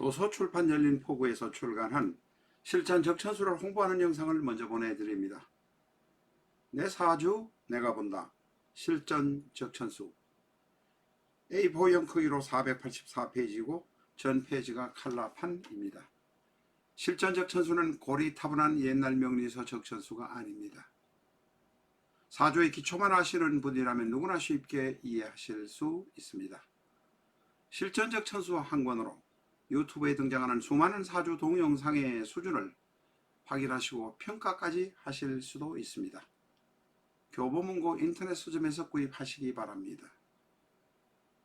도서출판 열린포구에서 출간한 실전 적천수를 홍보하는 영상을 먼저 보내드립니다. 내 사주 내가 본다. 실전 적천수. A4형 크기로 484페이지고 전 페이지가 칼라판입니다. 실전 적천수는 고리타분한 옛날 명리서 적천수가 아닙니다. 사주의 기초만 아시는 분이라면 누구나 쉽게 이해하실 수 있습니다. 실전 적천수 한 권으로 유튜브에 등장하는 수많은 사주 동영상의 수준을 확인하시고 평가까지 하실 수도 있습니다. 교보문고 인터넷 서점에서 구입하시기 바랍니다.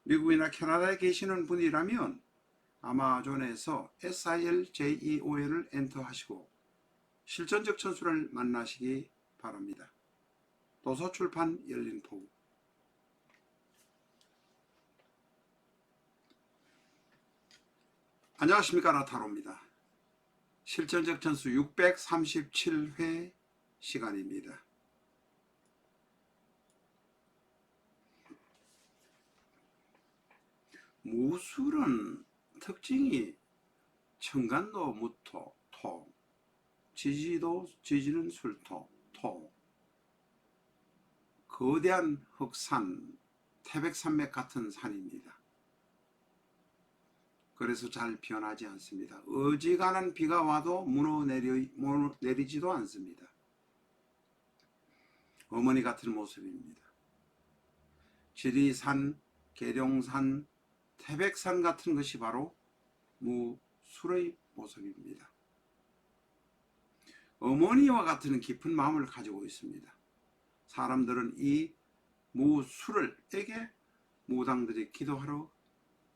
미국이나 캐나다에 계시는 분이라면 아마존에서 SILJEON을 엔터하시고 실전 적천수를 만나시기 바랍니다. 도서출판 열린포구. 안녕하십니까, 라타로입니다. 실전 적천수 637회 시간입니다. 무술은 특징이 청간도 무토, 토, 지지는 술토, 토, 거대한 흑산, 태백산맥 같은 산입니다. 그래서 잘 변하지 않습니다. 어지간한 비가 와도 무너내리지도 않습니다. 어머니 같은 모습입니다. 지리산, 계룡산, 태백산 같은 것이 바로 무술의 모습입니다. 어머니와 같은 깊은 마음을 가지고 있습니다. 사람들은 이 무술에게 무당들이 기도하러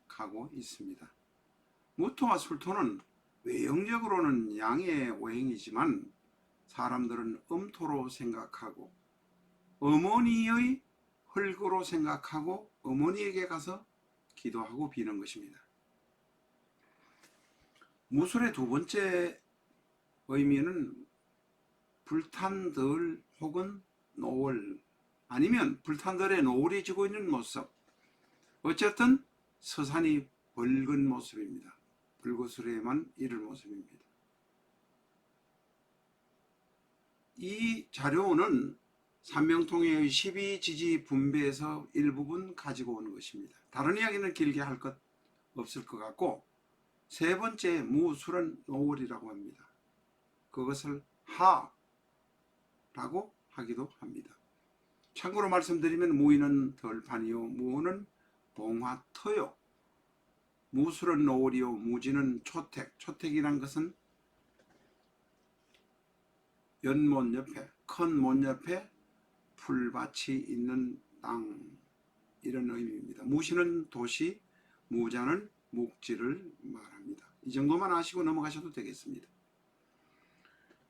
가고 있습니다. 무토와 술토는 외형적으로는 양의 오행이지만 사람들은 음토로 생각하고 어머니의 흙으로 생각하고 어머니에게 가서 기도하고 비는 것입니다. 무술의 두 번째 의미는 불탄 들 혹은 노을, 아니면 불탄 들에 노을이 지고 있는 모습, 어쨌든 서산이 붉은 모습입니다. 불구슬에만 이를 모습입니다. 이 자료는 삼명통의 12지지 분배에서 일부분 가지고 오는 것입니다. 다른 이야기는 길게 할 것 없을 것 같고, 세 번째 무술은 노을이라고 합니다. 그것을 하라고 하기도 합니다. 참고로 말씀드리면 무인은 덜판이요, 무는 봉화터요, 무술은 노을이요, 무지는 초택. 초택이란 것은 연못 옆에, 큰 못 옆에 풀밭이 있는 땅, 이런 의미입니다. 무시는 도시, 무자는 묵지를 말합니다. 이 정도만 아시고 넘어가셔도 되겠습니다.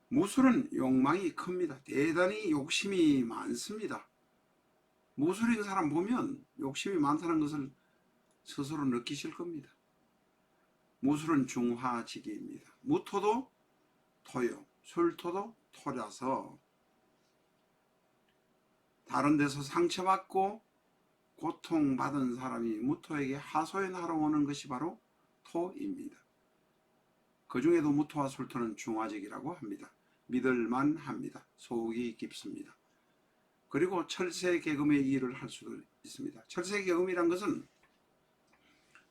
무술은 욕망이 큽니다. 대단히 욕심이 많습니다. 무술인 사람 보면 욕심이 많다는 것을 스스로 느끼실 겁니다. 무술은 중화지기입니다. 무토도 토요, 술토도 토라서 다른 데서 상처받고 고통받은 사람이 무토에게 하소연하러 오는 것이 바로 토입니다. 그 중에도 무토와 술토는 중화적이라고 합니다. 믿을만 합니다. 속이 깊습니다. 그리고 철새개금의 일을 할 수도 있습니다. 철새개금이란 것은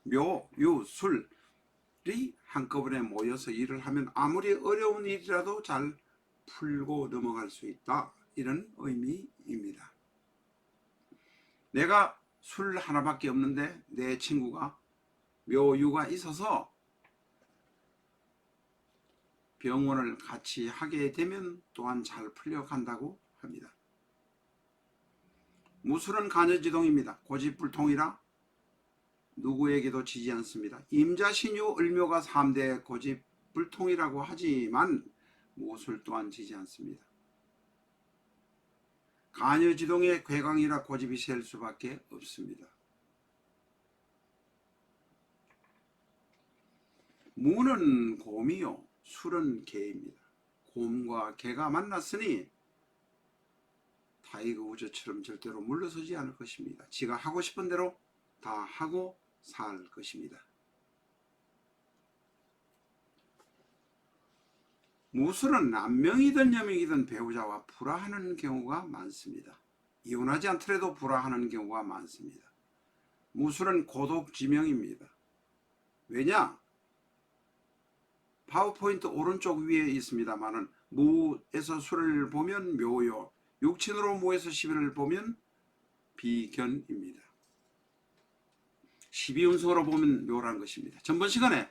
묘, 유, 술이 한꺼번에 모여서 일을 하면 아무리 어려운 일이라도 잘 풀고 넘어갈 수 있다, 이런 의미입니다. 내가 술 하나밖에 없는데 내 친구가 묘유가 있어서 병원을 같이 하게 되면 또한 잘 풀려간다고 합니다. 무술은 간여지동입니다. 고집불통이라 누구에게도 지지 않습니다. 임자신유 을묘가 3대 고집불통이라고 하지만 무술 또한 지지 않습니다. 간여지동의 괴강이라 고집이 셀 수밖에 없습니다. 무는 곰이요, 술은 개입니다. 곰과 개가 만났으니 타이거 우즈처럼 절대로 물러서지 않을 것입니다. 지가 하고 싶은 대로 다 하고 살 것입니다. 무술은 남명이든 여명이든 배우자와 불화하는 경우가 많습니다. 이혼하지 않더라도 불화하는 경우가 많습니다. 무술은 고독지명입니다. 왜냐? 파워포인트 오른쪽 위에 있습니다만은 무에서 술을 보면 묘요, 육친으로 무에서 11을 보면 비견입니다. 12운석으로 보면 묘라는 것입니다. 전번 시간에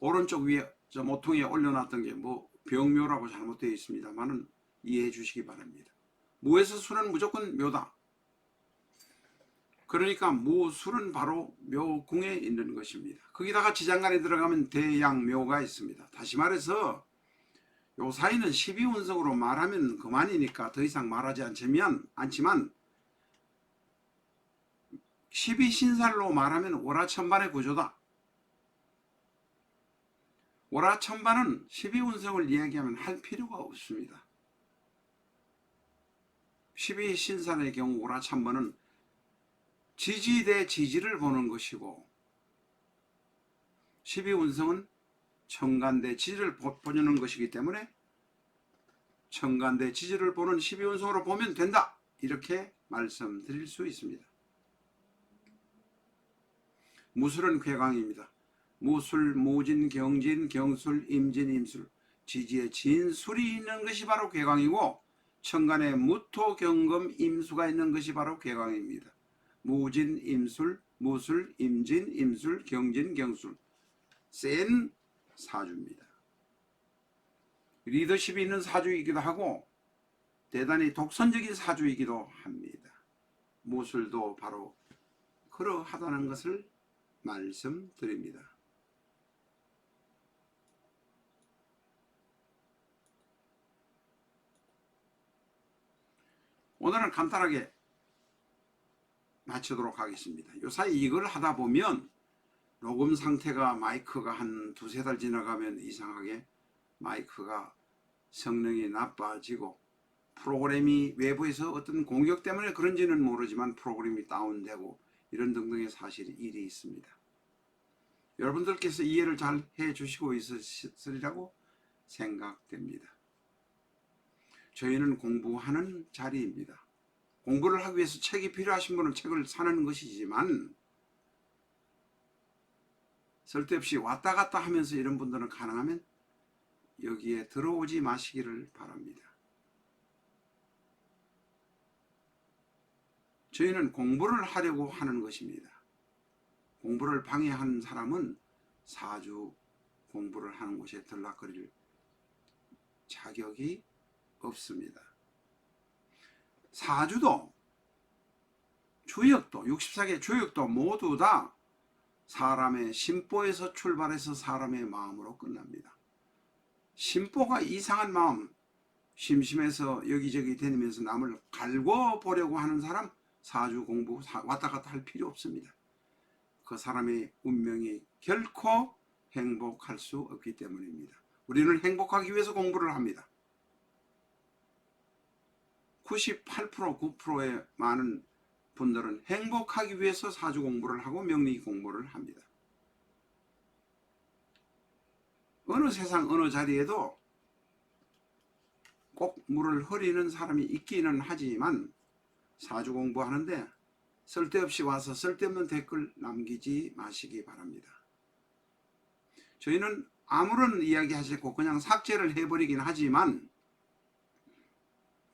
오른쪽 위에 저 모퉁이에 올려놨던 게 뭐 병묘라고 잘못되어 있습니다만은 이해해 주시기 바랍니다. 무에서 술은 무조건 묘다. 그러니까 무술은 바로 묘궁에 있는 것입니다. 거기다가 지장간에 들어가면 대양묘가 있습니다. 다시 말해서 요 사이는 12운석으로 말하면 그만이니까 더 이상 말하지 않지만 12신살로 말하면 오라천반의 구조다. 오라천반은 12운석을 이야기하면 할 필요가 없습니다. 12신살의 경우 오라천반은 지지 대 지지를 보는 것이고 12운성은 천간 대 지지를 보는 것이기 때문에 천간 대 지지를 보는 12운성으로 보면 된다. 이렇게 말씀드릴 수 있습니다. 무술은 쾌강입니다. 무술, 무진, 경진, 경술, 임진, 임술, 지지에 진술이 있는 것이 바로 쾌강이고 천간에 무토, 경금, 임수가 있는 것이 바로 쾌강입니다. 무진, 임술, 무술, 임진, 임술, 경진, 경술 센 사주입니다. 리더십이 있는 사주이기도 하고 대단히 독선적인 사주이기도 합니다. 무술도 바로 그러하다는 것을 말씀드립니다. 오늘은 간단하게 마치도록 하겠습니다. 요사이 이걸 하다 보면 녹음 상태가 마이크가 한 두세 달 지나가면 이상하게 마이크가 성능이 나빠지고 프로그램이 외부에서 어떤 공격 때문에 그런지는 모르지만 프로그램이 다운되고 이런 등등의 사실이 일이 있습니다. 여러분들께서 이해를 잘 해주시고 있으리라고 생각됩니다. 저희는 공부하는 자리입니다. 공부를 하기 위해서 책이 필요하신 분은 책을 사는 것이지만 쓸데없이 왔다 갔다 하면서 이런 분들은 가능하면 여기에 들어오지 마시기를 바랍니다. 저희는 공부를 하려고 하는 것입니다. 공부를 방해하는 사람은 사주 공부를 하는 곳에 들락거릴 자격이 없습니다. 사주도 주역도 64개 주역도 모두 다 사람의 심보에서 출발해서 사람의 마음으로 끝납니다. 심보가 이상한 마음, 심심해서 여기저기 다니면서 남을 갈고 보려고 하는 사람 사주 공부 왔다 갔다 할 필요 없습니다. 그 사람의 운명이 결코 행복할 수 없기 때문입니다. 우리는 행복하기 위해서 공부를 합니다. 98%, 9%의 많은 분들은 행복하기 위해서 사주 공부를 하고 명리 공부를 합니다. 어느 세상 어느 자리에도 꼭 물을 흐리는 사람이 있기는 하지만 사주 공부하는데 쓸데없이 와서 쓸데없는 댓글 남기지 마시기 바랍니다. 저희는 아무런 이야기 하지 않고 그냥 삭제를 해버리긴 하지만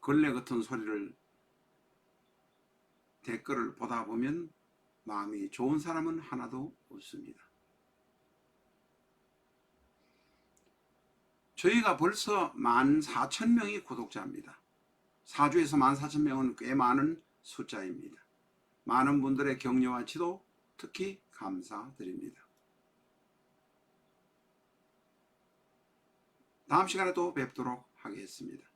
걸레 같은 소리를 댓글을 보다 보면 마음이 좋은 사람은 하나도 없습니다. 저희가 벌써 14,000명이 구독자입니다. 사주에서 14,000명은 꽤 많은 숫자입니다. 많은 분들의 격려와 지도 특히 감사드립니다. 다음 시간에 또 뵙도록 하겠습니다.